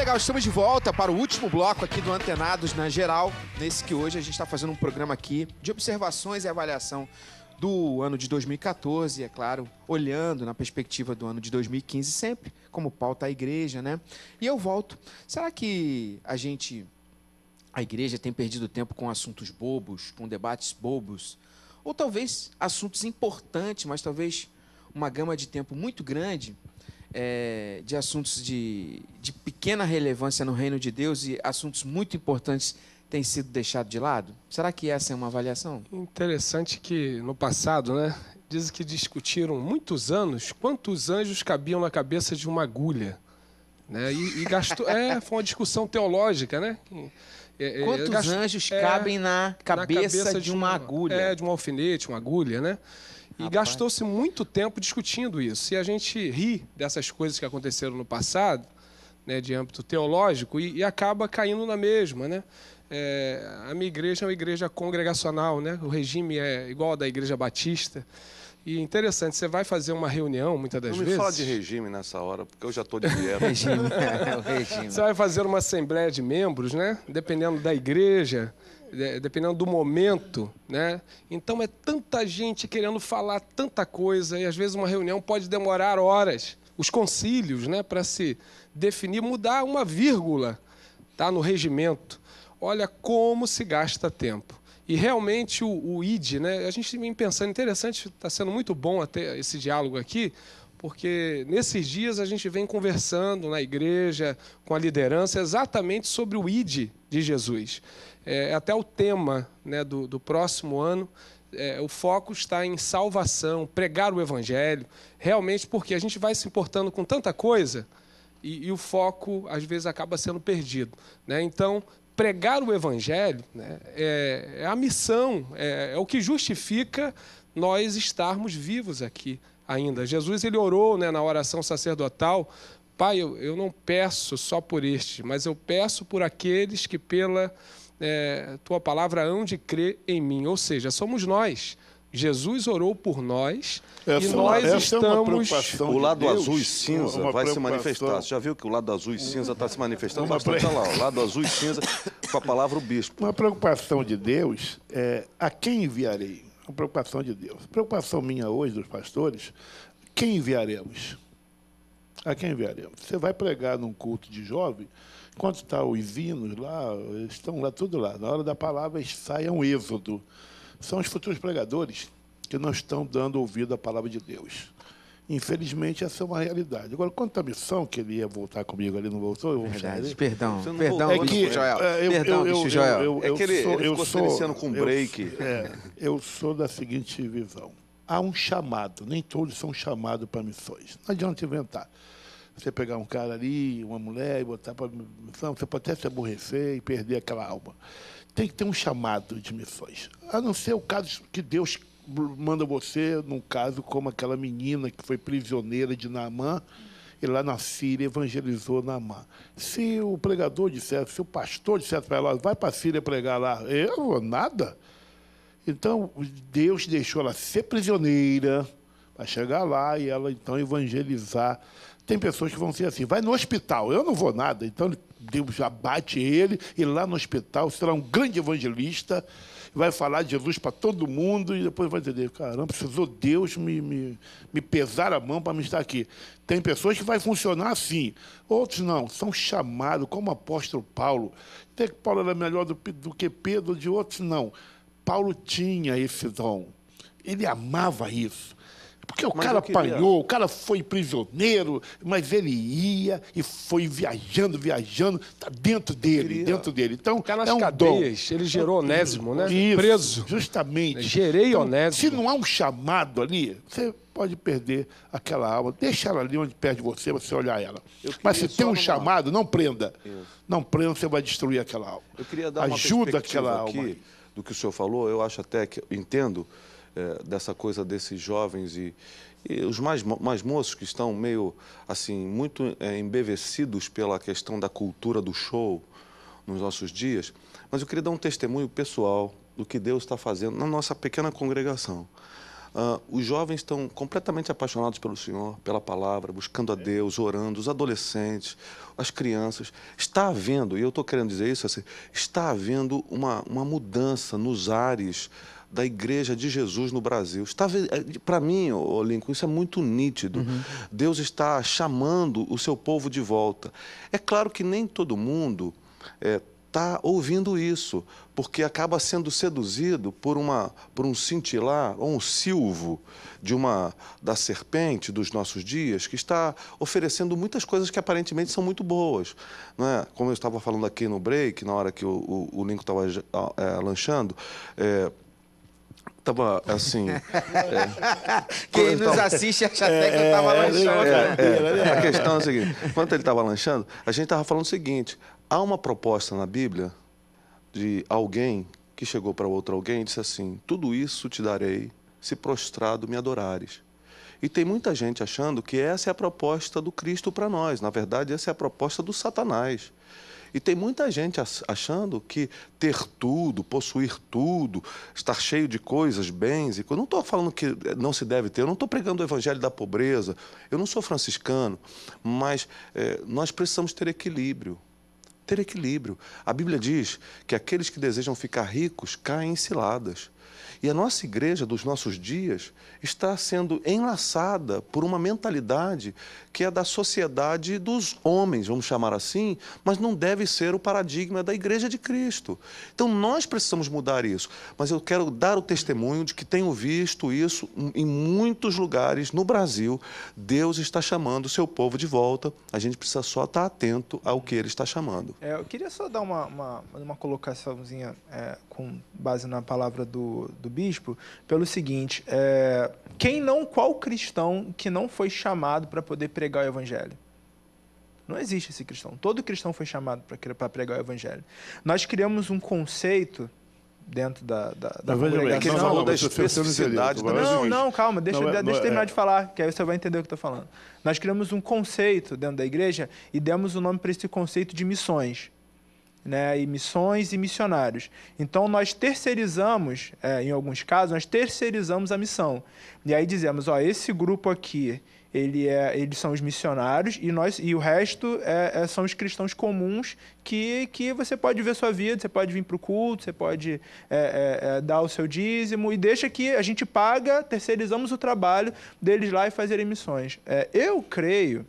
legal, estamos de volta para o último bloco aqui do Antenados na Geral. Nesse que hoje a gente está fazendo um programa aqui de observações e avaliação do ano de 2014, é claro, olhando na perspectiva do ano de 2015 sempre, como pauta a igreja, né? E eu volto. Será que a igreja tem perdido tempo com assuntos bobos, com debates bobos? Ou talvez assuntos importantes, mas talvez uma gama de tempo muito grande de assuntos de pequena relevância no reino de Deus e assuntos muito importantes têm sido deixados de lado? Será que essa é uma avaliação? Interessante que no passado, né, dizem que discutiram muitos anos quantos anjos cabiam na cabeça de uma agulha, né? E gastou, foi uma discussão teológica, né? Quantos anjos cabem na cabeça de uma agulha? De um alfinete, uma agulha, né? E gastou-se muito tempo discutindo isso. E a gente ri dessas coisas que aconteceram no passado, né, de âmbito teológico, e acaba caindo na mesma, né? A minha igreja é uma igreja congregacional, né? O regime é igual ao da Igreja Batista. E interessante, você vai fazer uma reunião, muitas das vezes... Não me fala de regime nessa hora, porque eu já estou de dieta. O regime. Você vai fazer uma assembleia de membros, né? Dependendo da igreja, dependendo do momento, né? Então é tanta gente querendo falar tanta coisa, e às vezes uma reunião pode demorar horas. Os concílios, né, para se definir, mudar uma vírgula, tá, no regimento. Olha como se gasta tempo. E realmente o ID, né, a gente vem pensando, interessante, está sendo muito bom até esse diálogo aqui, porque nesses dias a gente vem conversando na igreja, com a liderança, exatamente sobre o ID de Jesus. Até o tema, né, do próximo ano, o foco está em salvação, pregar o evangelho, realmente porque a gente vai se importando com tanta coisa e o foco, às vezes, acaba sendo perdido, né? Então, pregar o evangelho, né, é a missão, é o que justifica nós estarmos vivos aqui ainda. Jesus, ele orou, né, na oração sacerdotal: Pai, eu não peço só por este, mas eu peço por aqueles que pela tua palavra hão de crer em mim. Ou seja, somos nós. Jesus orou por nós e nós estamos... O lado azul e cinza vai se manifestar. Você já viu que o lado azul e cinza está se manifestando bastante? Olha lá, o lado azul e cinza com a palavra o bispo. Uma preocupação de Deus é: a quem enviarei? Uma preocupação de Deus. Preocupação minha hoje, dos pastores: quem enviaremos? A quem enviaremos? Você vai pregar num culto de jovem, enquanto estão os hinos lá, estão lá, tudo lá. Na hora da palavra sai um êxodo. São os futuros pregadores que não estão dando ouvido à palavra de Deus. Infelizmente, essa é uma realidade. Agora, quanto à missão, que ele ia voltar comigo ali, não voltou? Eu vou Verdade, perdão, bispo Joel. É que ele ficou se iniciando com break. Eu sou da seguinte visão: há um chamado, nem todos são chamados para missões. Não adianta inventar. Você pegar um cara ali, uma mulher, e botar para missão, você pode até se aborrecer e perder aquela alma. Tem que ter um chamado de missões. A não ser o caso que Deus manda você, num caso como aquela menina que foi prisioneira de Naamã, e lá na Síria evangelizou Naamã. Se o pregador dissesse, se o pastor dissesse para ela: vai para a Síria pregar lá, nada. Então, Deus deixou ela ser prisioneira para chegar lá e ela, então, evangelizar. Tem pessoas que vão ser assim: vai no hospital, eu não vou nada. Então, Deus já bate ele, e lá no hospital será um grande evangelista, vai falar de Jesus para todo mundo, e depois vai entender: caramba, precisou Deus me pesar a mão para me estar aqui. Tem pessoas que vai funcionar assim, outros não, são chamados, como o apóstolo Paulo. Até que Paulo era melhor do que Pedro, de outros não. Paulo tinha esse dom, ele amava isso. Porque o cara apanhou, o cara foi prisioneiro, mas ele ia e foi viajando, está dentro dele, Então, o cara nas cadeias, ele gerou Onésimo, né? Isso, preso. Justamente. Gerei então, Onésimo. Se não há um chamado ali, você pode perder aquela alma. Deixa ela ali onde perto de você olhar ela. Mas se tem um chamado, não prenda. Isso. Não prenda, você vai destruir aquela alma. Eu queria dar uma Ajuda aquela aqui alma do que o senhor falou. Eu acho até que entendo dessa coisa desses jovens e os mais moços que estão meio assim muito embevecidos pela questão da cultura do show nos nossos dias. Mas eu queria dar um testemunho pessoal do que Deus está fazendo na nossa pequena congregação. Os jovens estão completamente apaixonados pelo Senhor, pela palavra, buscando a Deus, orando, os adolescentes, as crianças. Está havendo, e eu estou querendo dizer isso, assim, está havendo uma mudança nos ares da Igreja de Jesus no Brasil. Para mim, Lincoln, isso é muito nítido. Deus está chamando o seu povo de volta. É claro que nem todo mundo está ouvindo isso, porque acaba sendo seduzido por um cintilar ou um silvo da serpente dos nossos dias, que está oferecendo muitas coisas que aparentemente são muito boas. Não é? Como eu estava falando aqui no break, na hora que o Lincoln estava lanchando, estava assim... Quem nos assiste acha até que eu estava lanchando. A questão é a seguinte, enquanto ele estava lanchando, a gente estava falando o seguinte: há uma proposta na Bíblia de alguém que chegou para outro alguém e disse assim: tudo isso te darei se prostrado me adorares. E tem muita gente achando que essa é a proposta do Cristo para nós. Na verdade, essa é a proposta do Satanás. E tem muita gente achando que ter tudo, possuir tudo, estar cheio de coisas, bens... Eu não estou falando que não se deve ter, eu não estou pregando o evangelho da pobreza, eu não sou franciscano, mas nós precisamos ter equilíbrio. Ter equilíbrio. A Bíblia diz que aqueles que desejam ficar ricos caem em ciladas. E a nossa igreja dos nossos dias está sendo enlaçada por uma mentalidade que é da sociedade dos homens, vamos chamar assim, mas não deve ser o paradigma da Igreja de Cristo. Então, nós precisamos mudar isso. Mas eu quero dar o testemunho de que tenho visto isso em muitos lugares no Brasil. Deus está chamando o seu povo de volta. A gente precisa só estar atento ao que Ele está chamando. Eu queria só dar uma colocaçãozinha com base na palavra do bispo, pelo seguinte: qual cristão que não foi chamado para poder pregar o evangelho? Não existe esse cristão. Todo cristão foi chamado para pregar o evangelho. Nós criamos um conceito dentro da congregação. Que ele falou da especificidade da missão. Não, calma, deixa eu terminar de falar, que aí você vai entender o que eu estou falando. Nós criamos um conceito dentro da igreja e demos o nome para esse conceito de missões. E missões e missionários. Então, nós terceirizamos, em alguns casos, nós terceirizamos a missão. E aí dizemos, esse grupo aqui, eles são os missionários e o resto são os cristãos comuns que você pode ver sua vida, você pode vir para o culto, você pode dar o seu dízimo e deixa que a gente paga, terceirizamos o trabalho deles lá e fazerem missões. Eu creio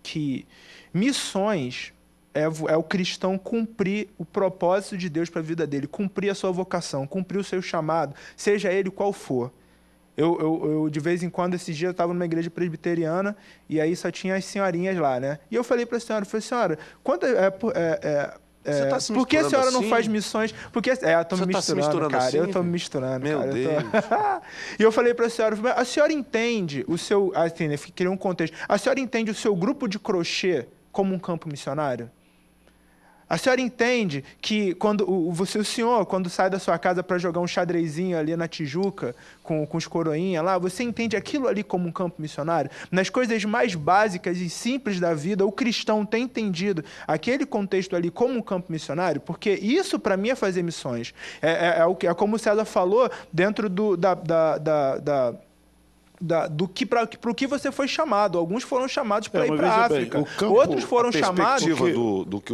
que missões... É o cristão cumprir o propósito de Deus para a vida dele, cumprir a sua vocação, cumprir o seu chamado, seja ele qual for. Eu de vez em quando, esses dias, eu estava numa igreja presbiteriana e aí só tinha as senhorinhas lá, né? E eu falei para a senhora, senhora, por que a senhora não faz missões? Porque eu estou me misturando, cara. Assim, eu estou me misturando, meu cara. Deus. E eu falei para a senhora entende o seu... Assim, né, criei um contexto. A senhora entende o seu grupo de crochê como um campo missionário? A senhora entende que o senhor, quando sai da sua casa para jogar um xadrezinho ali na Tijuca, com os coroinhas lá, você entende aquilo ali como um campo missionário? Nas coisas mais básicas e simples da vida, o cristão tem entendido aquele contexto ali como um campo missionário? Porque isso, para mim, é fazer missões. É como o César falou, dentro para o que você foi chamado. Alguns foram chamados para ir para a África. Outros foram chamados...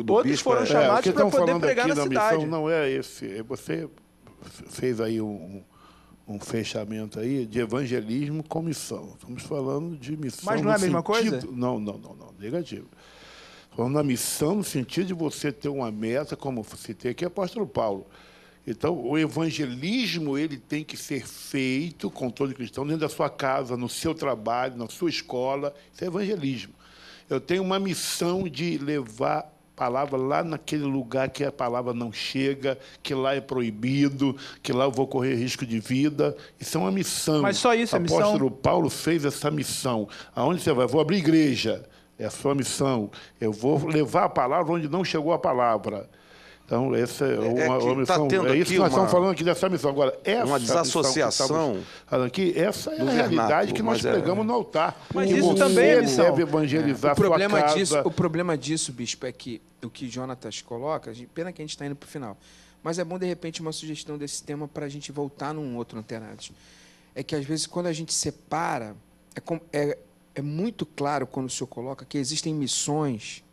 Outros foram chamados para poder pregar na cidade. Missão não é esse. Você fez aí um fechamento aí de evangelismo com missão. Estamos falando de missão. Mas não é a mesma coisa? Não. Negativo. Falando na missão no sentido de você ter uma meta, como citei aqui, apóstolo Paulo. Então, o evangelismo ele tem que ser feito com todo cristão, dentro da sua casa, no seu trabalho, na sua escola. Isso é evangelismo. Eu tenho uma missão de levar a palavra lá naquele lugar que a palavra não chega, que lá é proibido, que lá eu vou correr risco de vida. Isso é uma missão. Mas só isso é missão? O apóstolo Paulo fez essa missão. Aonde você vai? Vou abrir igreja. É a sua missão. Eu vou levar a palavra onde não chegou a palavra. Então, essa é uma missão. É isso que nós estamos falando aqui dessa missão. Agora, uma desassociação aqui, essa é a realidade que nós pregamos no altar. Mas isso também é missão. Deve evangelizar O problema disso, bispo, é que o que Jonatas coloca, pena que a gente está indo para o final, mas é bom, de repente, uma sugestão desse tema para a gente voltar num outro Antenados. é que às vezes quando a gente separa, é muito claro quando o senhor coloca que existem missões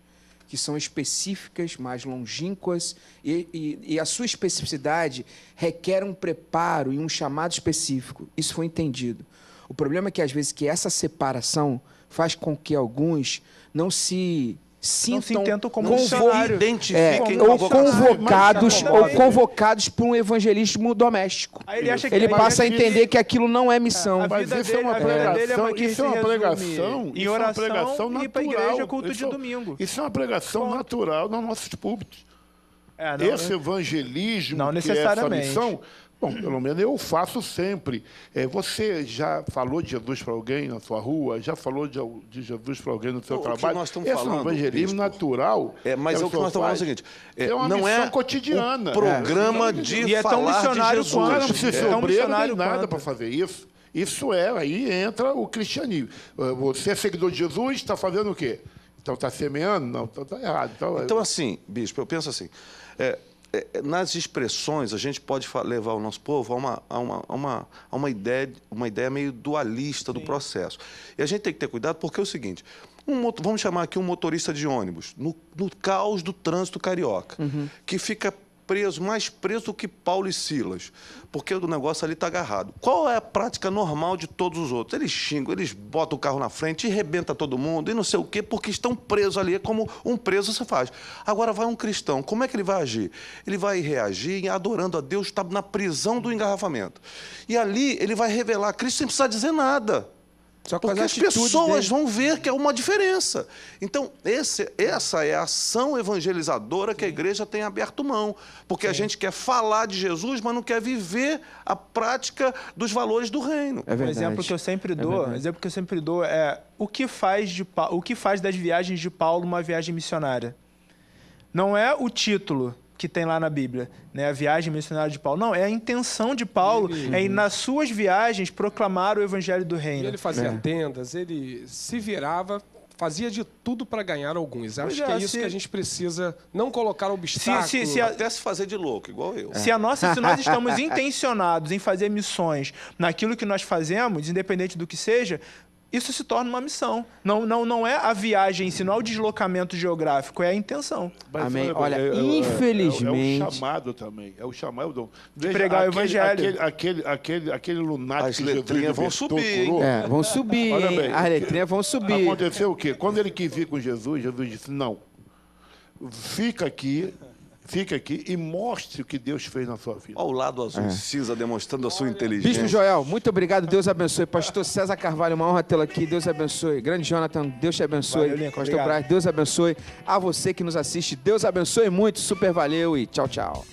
que são específicas, mais longínquas, e a sua especificidade requer um preparo e um chamado específico. Isso foi entendido. O problema é que, às vezes, que essa separação faz com que alguns não se sintam como não se identifiquem com a vocação. ou convocados por um evangelismo doméstico. Aí ele acha que Ele passa a entender que aquilo não é missão. a Mas vida isso é uma dele- a vida dele pregação, que isso se é uma resume pregação, em isso é uma oração pregação e ir pra natural. igreja, culto de domingo. Isso é uma pregação natural nos nossos púlpitos. Esse evangelismo, não que é essa necessariamente. missão, bom, pelo menos eu faço sempre. Você já falou de Jesus para alguém na sua rua? Já falou de Jesus para alguém no seu O que trabalho? nós estamos Esse é um falando, evangelismo bispo, natural. mas o que nós estamos falando é o seguinte: é uma não missão é cotidiana. o programa de E é tão falar de missionário Jesus. O cara não quanto. precisa ser É um obreiro nem missionário nada quanto. para fazer isso. Isso aí entra o cristianismo. Você é seguidor de Jesus, está fazendo o quê? Então está semeando? Não, então está errado. Então, assim, bispo, eu penso assim, nas expressões, a gente pode levar o nosso povo a uma ideia meio dualista do processo. E a gente tem que ter cuidado porque é o seguinte, vamos chamar aqui um motorista de ônibus, no caos do trânsito carioca, que fica mais preso do que Paulo e Silas, porque o negócio ali está agarrado. Qual é a prática normal de todos os outros? Eles xingam, eles botam o carro na frente e rebenta todo mundo e não sei o quê, porque estão presos ali, é como um preso se faz. Agora vai um cristão, como é que ele vai agir? Ele vai reagir adorando a Deus, está na prisão do engarrafamento. E ali ele vai revelar a Cristo sem precisar dizer nada. Só com Porque as pessoas vão ver que é uma diferença. Então, essa é a ação evangelizadora que a igreja tem aberto mão. Porque a gente quer falar de Jesus, mas não quer viver a prática dos valores do reino. É verdade. Um exemplo que eu sempre dou é o que faz das viagens de Paulo uma viagem missionária. Não é o título que tem lá na Bíblia, né? A viagem missionária de Paulo. Não, é a intenção de Paulo em, nas suas viagens, proclamar o evangelho do reino. Ele fazia tendas, ele se virava, fazia de tudo para ganhar alguns. Acho que é isso que a gente precisa, não colocar obstáculos. Até se fazer de louco, igual eu. Se nós estamos intencionados em fazer missões naquilo que nós fazemos, independente do que seja, isso se torna uma missão. Não é a viagem em si, não é o deslocamento geográfico, é a intenção. Amém. Olha, infelizmente... É o chamado também. É o chamado de pregar o evangelho. Aquele lunático As que Jesus letrinhas vão libertou, subir. curou. vão subir. Olha bem, As letrinhas vão subir. Aconteceu o quê? Quando ele quis vir com Jesus, Jesus disse, não, fica aqui e mostre o que Deus fez na sua vida. Ao lado azul cinza, demonstrando a sua inteligência. Bispo Joel, muito obrigado, Deus abençoe. Pastor César Carvalho, uma honra tê-lo aqui, Deus abençoe. Grande Jonathan, Deus te abençoe. Valeu, Lincoln, Pastor obrigado. Braz, Deus abençoe. A você que nos assiste, Deus abençoe muito, super valeu e tchau, tchau.